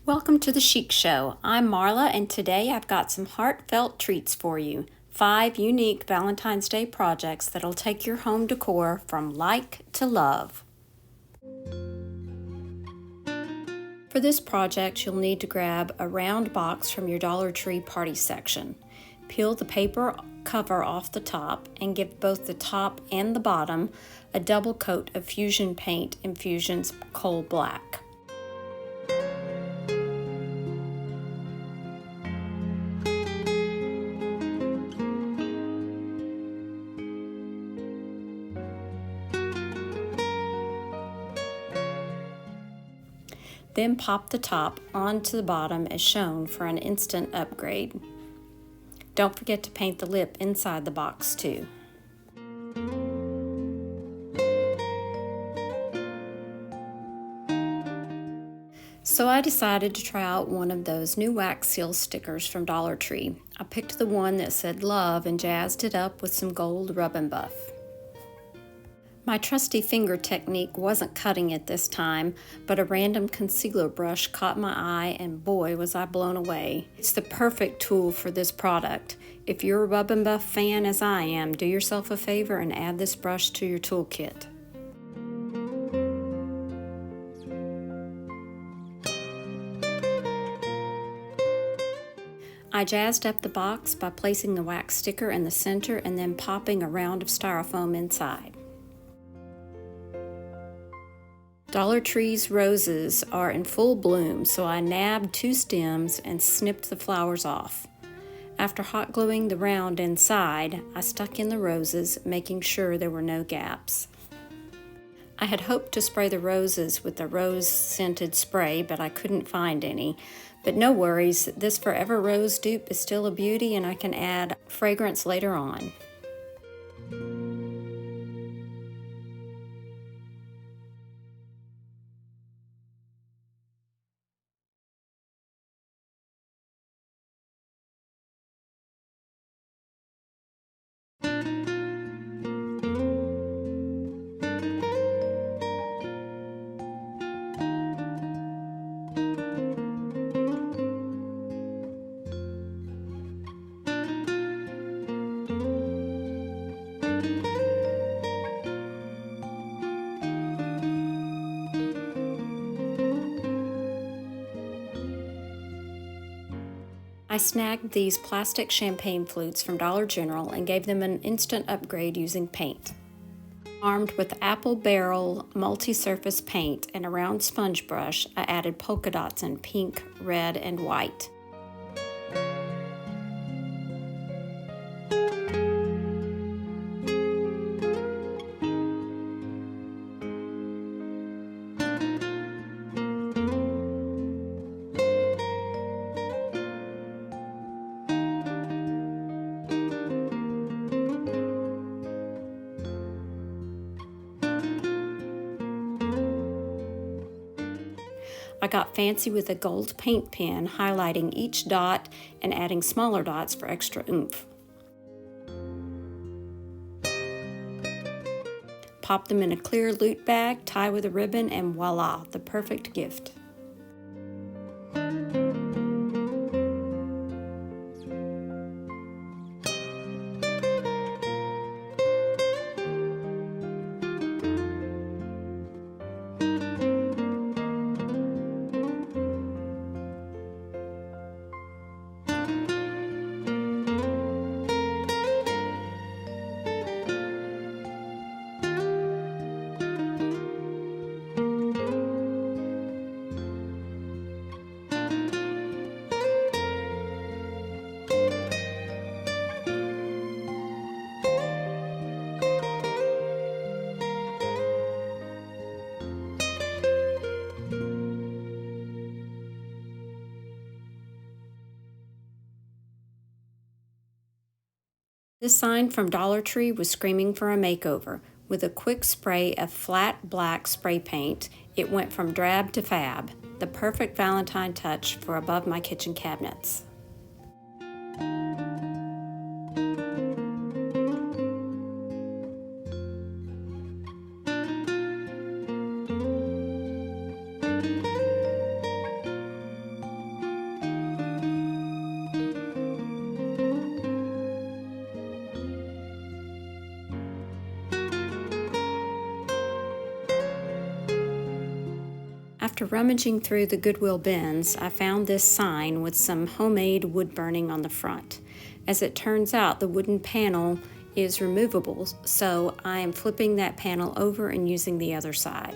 Welcome to the Chic Show. I'm Marla, and today I've got some heartfelt treats for you. 5 unique Valentine's Day projects that'll take your home decor from like to love. For this project, you'll need to grab a round box from your Dollar Tree party section. Peel the paper cover off the top and give both the top and the bottom a double coat of Fusion paint in Fusion's Coal Black. Then pop the top onto the bottom as shown for an instant upgrade. Don't forget to paint the lip inside the box too. So I decided to try out one of those new wax seal stickers from Dollar Tree. I picked the one that said love and jazzed it up with some gold rub and buff. My trusty finger technique wasn't cutting it this time, but a random concealer brush caught my eye and boy was I blown away. It's the perfect tool for this product. If you're a rub and buff fan as I am, do yourself a favor and add this brush to your toolkit. I jazzed up the box by placing the wax sticker in the center and then popping a round of styrofoam inside. Dollar Tree's roses are in full bloom, so I nabbed 2 stems and snipped the flowers off. After hot gluing the round inside, I stuck in the roses, making sure there were no gaps. I had hoped to spray the roses with the rose-scented spray, but I couldn't find any. But no worries, this Forever Rose dupe is still a beauty and I can add fragrance later on. I snagged these plastic champagne flutes from Dollar General and gave them an instant upgrade using paint. Armed with apple barrel multi-surface paint and a round sponge brush, I added polka dots in pink, red, and white. I got fancy with a gold paint pen, highlighting each dot and adding smaller dots for extra oomph. Pop them in a clear loot bag, tie with a ribbon, and voila, the perfect gift. This sign from Dollar Tree was screaming for a makeover. With a quick spray of flat black spray paint, it went from drab to fab, the perfect Valentine touch for above my kitchen cabinets. After rummaging through the Goodwill bins, I found this sign with some homemade wood burning on the front. As it turns out, the wooden panel is removable, so I am flipping that panel over and using the other side.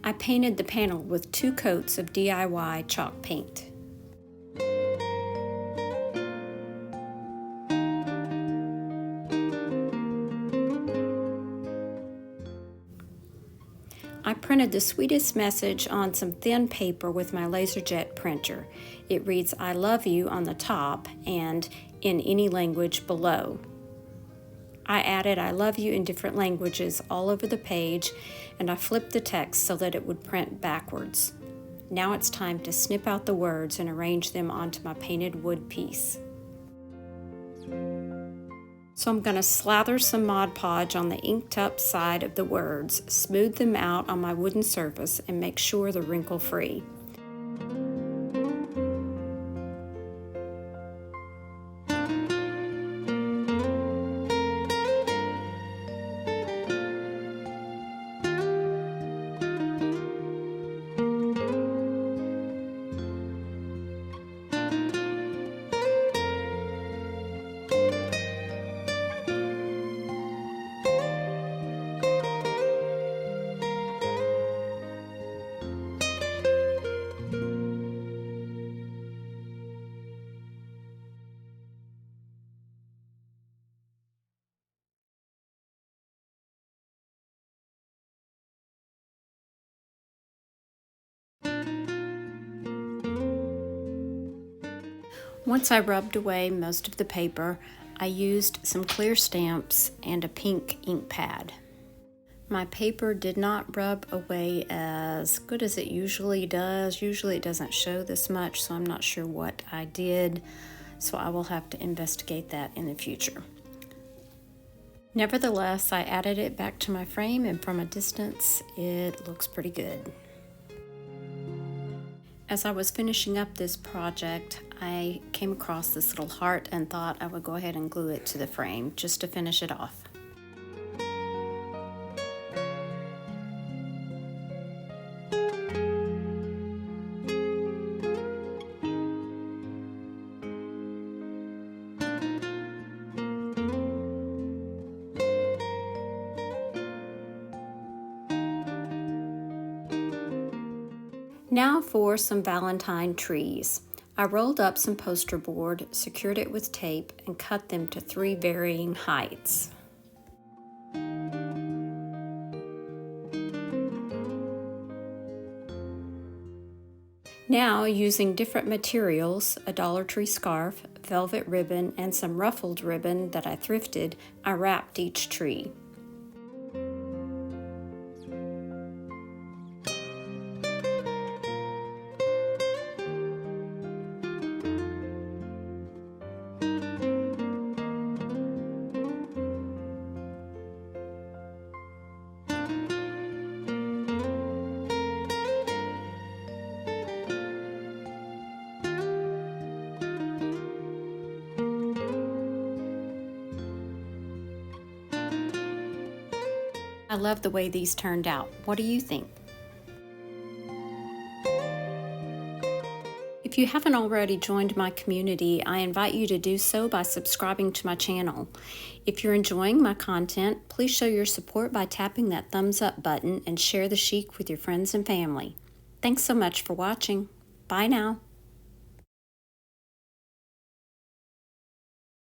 I painted the panel with 2 coats of DIY chalk paint. I printed the sweetest message on some thin paper with my LaserJet printer. It reads, "I love you" on the top and in any language below. I added "I love you" in different languages all over the page, and I flipped the text so that it would print backwards. Now it's time to snip out the words and arrange them onto my painted wood piece. So I'm going to slather some Mod Podge on the inked up side of the words, smooth them out on my wooden surface, and make sure they're wrinkle free. Once I rubbed away most of the paper, I used some clear stamps and a pink ink pad. My paper did not rub away as good as it usually does. Usually it doesn't show this much, so I'm not sure what I did, so I will have to investigate that in the future. Nevertheless, I added it back to my frame, and from a distance, it looks pretty good. As I was finishing up this project, I came across this little heart and thought I would go ahead and glue it to the frame just to finish it off. Now for some Valentine trees. I rolled up some poster board, secured it with tape, and cut them to 3 varying heights. Now, using different materials, a Dollar Tree scarf, velvet ribbon, and some ruffled ribbon that I thrifted, I wrapped each tree. I love the way these turned out. What do you think? If you haven't already joined my community, I invite you to do so by subscribing to my channel. If you're enjoying my content, please show your support by tapping that thumbs up button and share the chic with your friends and family. Thanks so much for watching. Bye now.